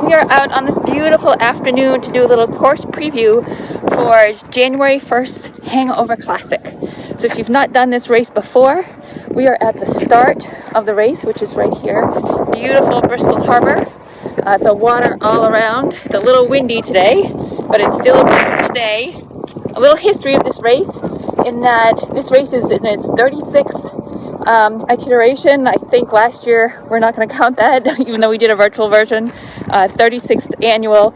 we are out on this beautiful afternoon to do a little course preview for January 1st Hangover Classic. So if you've not done this race before, we are at the start of the race, which is right here. Beautiful Bristol Harbor. So water all around. It's a little windy today, but it's still a beautiful day. A little history of this race, in that this race is in its 36th iteration. I think last year, we're not going to count that, even though we did a virtual version, 36th annual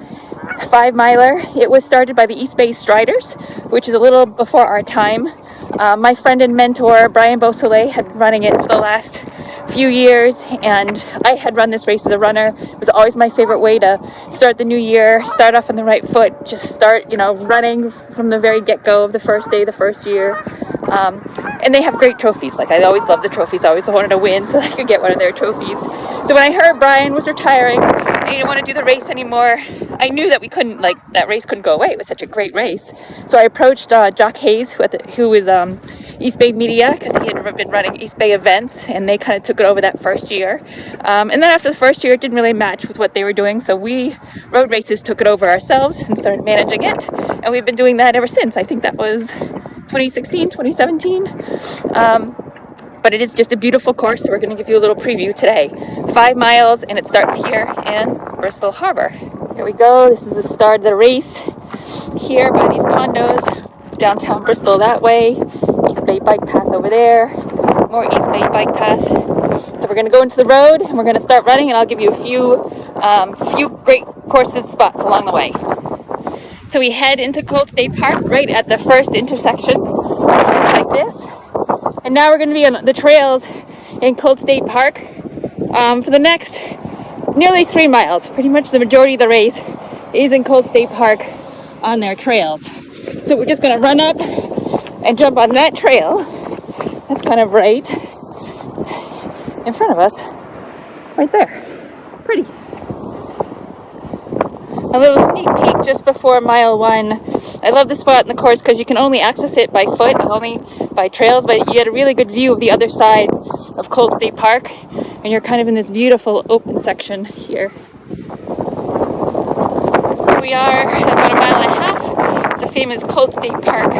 5-miler. It was started by the East Bay Striders, which is a little before our time. My friend and mentor, Brian Beausoleil, had been running it for the last few years, and I had run this race as a runner. It was always my favorite way to start the new year, start off on the right foot, just start, running from the very get-go of the first day, the first year. And they have great trophies. Like, I always loved the trophies. I always wanted to win so I could get one of their trophies. So when I heard Brian was retiring and he didn't want to do the race anymore, I knew that we couldn't, that race couldn't go away. It was such a great race. So I approached Jock Hayes, who was East Bay Media, because he had been running East Bay events, and they kind of took it over that first year. And then after the first year, it didn't really match with what they were doing, so we, Road Races, took it over ourselves and started managing it, and we've been doing that ever since. I think that was 2016, 2017. But it is just a beautiful course, so we're going to give you a little preview today. 5 miles, and it starts here in Bristol Harbor. Here we go. This is the start of the race here by these condos. Downtown Bristol that way. East Bay Bike Path over there. More East Bay Bike Path. So we're going to go into the road, and we're going to start running, and I'll give you a few great courses spots along the way. So we head into Cold State Park right at the first intersection, which looks like this. And now we're going to be on the trails in Cold State Park for the next nearly 3 miles. Pretty much the majority of the race is in Cold State Park on their trails. So we're just going to run up and jump on that trail. That's kind of right in front of us, right there. Pretty. A little sneak peek just before mile 1. I love this spot in the course because you can only access it by foot, only by trails, but you get a really good view of the other side of Cold State Park, and you're kind of in this beautiful open section here. Here we are at about 1.5 miles. It's a famous Cold State Park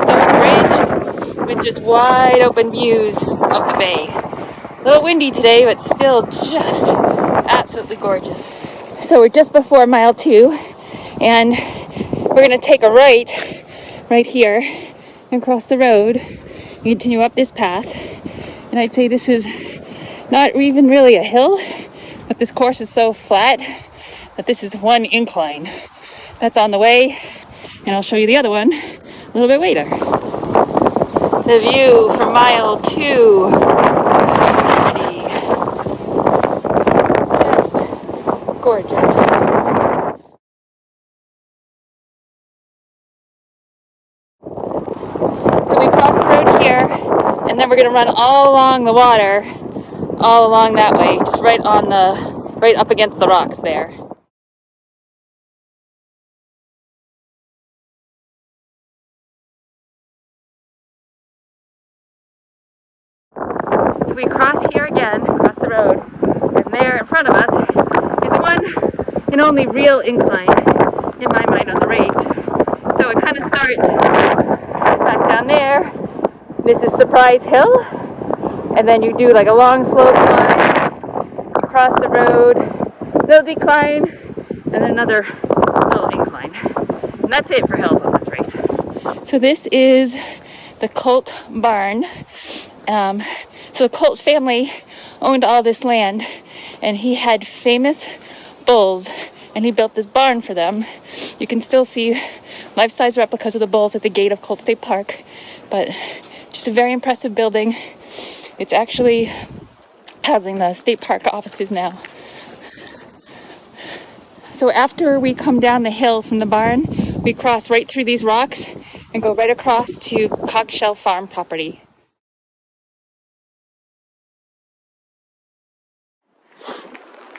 stone bridge with just wide open views of the bay. A little windy today, but still just absolutely gorgeous. So we're just before mile 2, and we're going to take a right here and cross the road and continue up this path. And I'd say this is not even really a hill, but this course is so flat that this is one incline that's on the way, and I'll show you the other one a little bit later. The view from mile 2. Just gorgeous. So we cross the road here, and then we're going to run all along the water, all along that way, just right up against the rocks there. So we cross here again, across the road, and there in front of us is one and only real incline, in my mind, on the race. So it kind of starts back down there. This is Surprise Hill, and then you do like a long slow climb, you cross the road, little decline, and then another little incline. And that's it for hills on this race. So this is the Colt barn. So the Colt family owned all this land, and he had famous bulls, and he built this barn for them. You can still see life-size replicas of the bulls at the gate of Cold State Park, but just a very impressive building. It's actually housing the state park offices now. So after we come down the hill from the barn, we cross right through these rocks and go right across to Cogshell Farm property.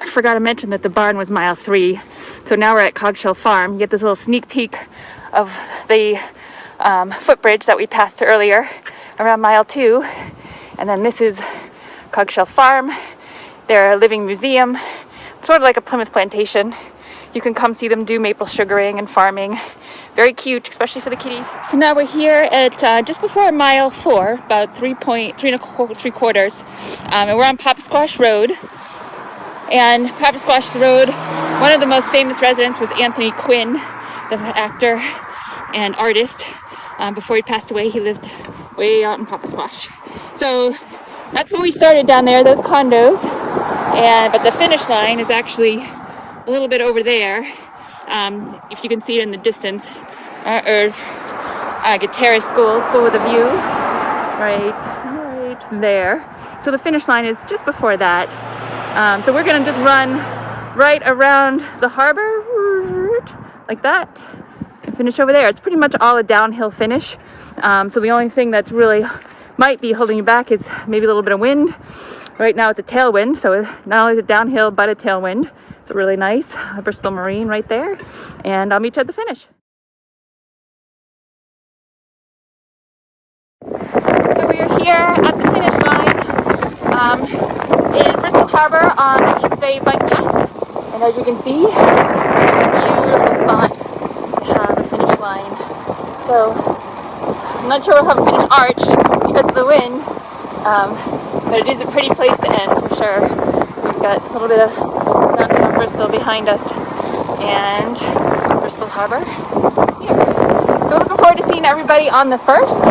I forgot to mention that the barn was mile 3, so now we're at Cogshell Farm. You get this little sneak peek of the footbridge that we passed earlier around mile 2, and then this is Cogshell Farm. They're a living museum, sort of like a Plymouth plantation. you can come see them do maple sugaring and farming. Very cute, especially for the kitties. So now we're here at just before mile 4, about 3.75, and we're on Papasquash Road. And Papasquash Road, one of the most famous residents was Anthony Quinn, the actor and artist. Before he passed away, he lived way out in Papasquash. So that's where we started, down there, those condos. But the finish line is actually a little bit over there. If you can see it in the distance, Guitarra School with a view, right there. So the finish line is just before that. So we're gonna just run right around the harbor, like that, and finish over there. It's pretty much all a downhill finish. So the only thing that's really might be holding you back is maybe a little bit of wind. Right now it's a tailwind, so not only is it downhill, but a tailwind. It's really nice. Bristol Marine right there. And I'll meet you at the finish. So we are here at the finish line in Bristol Harbor on the East Bay bike path. And as you can see, it's a beautiful spot to have a finish line. So I'm not sure we'll have a finish arch because of the wind, but it is a pretty place to end for sure. So we've got a little bit of downtown Bristol behind us and Bristol Harbor here. So we're looking forward to seeing everybody on the 1st.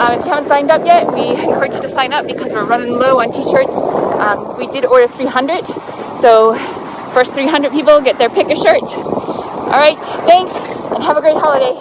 If you haven't signed up yet, we encourage you to sign up because we're running low on t-shirts. We did order 300, so first 300 people get their pick a shirt. All right, thanks, and have a great holiday.